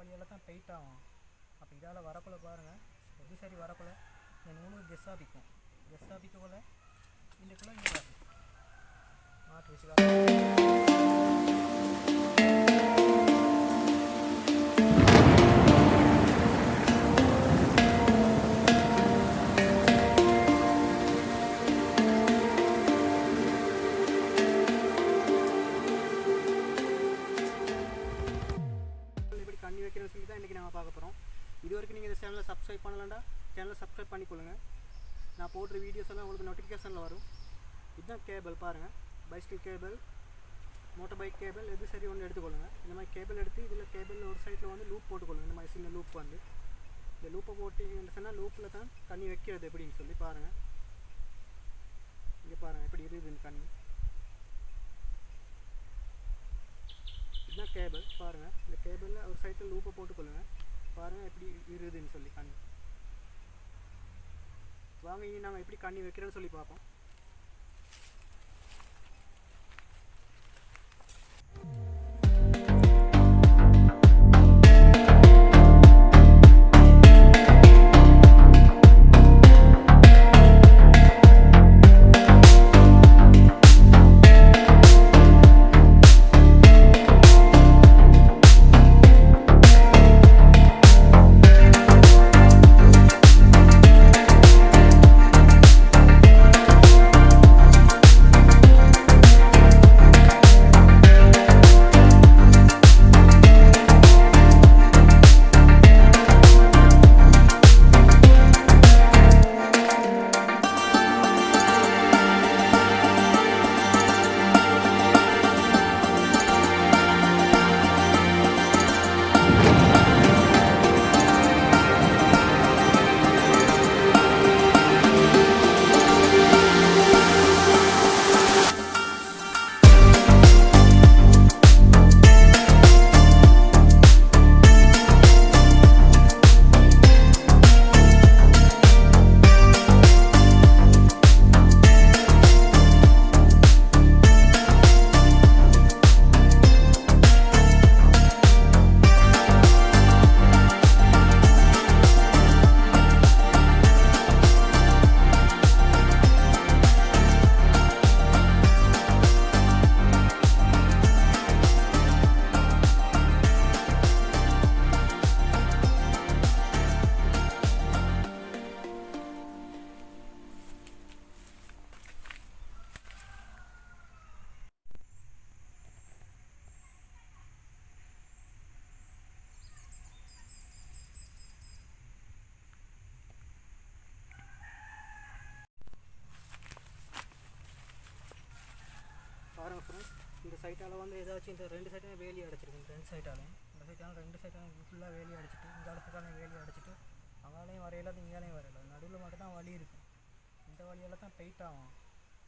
வழியால் தான் டைட் ஆகும். அப்போ இதால் வரக்குள்ள பாருங்கள், எது சரி வரக்குள்ள இந்த நூல் கெஸ்ஸாபிக்கும். கெஸ்ஸாபிக்கக்குள்ள இதுக்குள்ளே இங்கே மாட்டு வச்சுக்காங்க. கண்ணி வைக்கிறேன்னு சொல்லி தான் இன்றைக்கி நாங்கள் பார்க்க போகிறோம். இது வரைக்கும் நீங்கள் இந்த சேனலை சப்ஸ்கிரைப் பண்ணலாம்டா, சேனலை சப்ஸ்கிரைப் பண்ணிக்கொள்ளுங்கள். நான் போடுற வீடியோஸ் எல்லாம் உங்களுக்கு நோட்டிஃபிகேஷனில் வரும். இதுதான் கேபிள் பாருங்கள், bicycle cable, motor bike cable, எது சரி ஒன்று எடுத்துக்கொள்ளுங்க. இந்த மாதிரி கேபிள் எடுத்து இதில் கேபிள் ஒரு சைடில் வந்து லூப் போட்டுக்கொள்ளுங்க. இந்த மாதிரி சின்ன லூப் வந்து இந்த லூப்பை போட்டிங்கன்னு சொன்னால் லூப்பில் தான் தண்ணி வைக்கிறது எப்படின்னு சொல்லி பாருங்கள். இங்கே பாருங்கள் எப்படி இருக்குது இந்த தண்ணி. இதுதான் கேபிள் பாருங்கள். இந்த கேபிளில் ஒரு சைடில் லூப்பை போட்டுக்கொள்ளுங்க. பாருங்கள் எப்படி இருக்குதுன்னு சொல்லி கண்ணி. வாங்க இனி நாங்கள் எப்படி கண்ணி வைக்கிறேன்னு சொல்லி பார்ப்போம். பாருங்கள் ஃப்ரெண்ட்ஸ், இந்த சைட்டால் வந்து ஏதாச்சும் இந்த ரெண்டு சைட்டையும் வேலி அடைச்சிருக்கு. ரெண்டு சைட்டாலையும் இந்த சைட்டாலும் ரெண்டு சைட்டாலும் ஃபுல்லாக வேலி அடைச்சிட்டு இந்த இடத்துக்காலையும் வேலி அடைச்சிட்டு அங்காலையும் வரையில இங்கேலையும் வரையில நடுவில் மட்டும் தான் வழி இருக்கும். இந்த வழியால் தான் டைட் ஆகும்.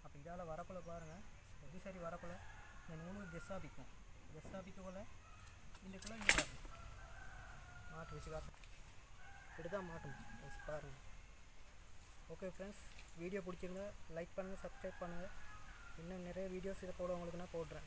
அப்போ இதால் வரக்குள்ள பாருங்கள், எது சரி வரக்குள்ள இந்த நூல் கெஸ்ஸாபிக்கும். கெஸ்ஸாபிக்கக்குள்ள இதுக்குள்ளே இங்கே மாட்டு வச்சுக்காங்க. இப்படி தான் மாட்டும் பாருங்கள். ஓகே ஃப்ரெண்ட்ஸ், வீடியோ பிடிச்சிருந்தா லைக் பண்ணுங்கள், சப்ஸ்கிரைப் பண்ணுங்கள். இன்னும் நிறைய வீடியோஸ் இதை போட உங்களுக்கு நான் போடுறேன்.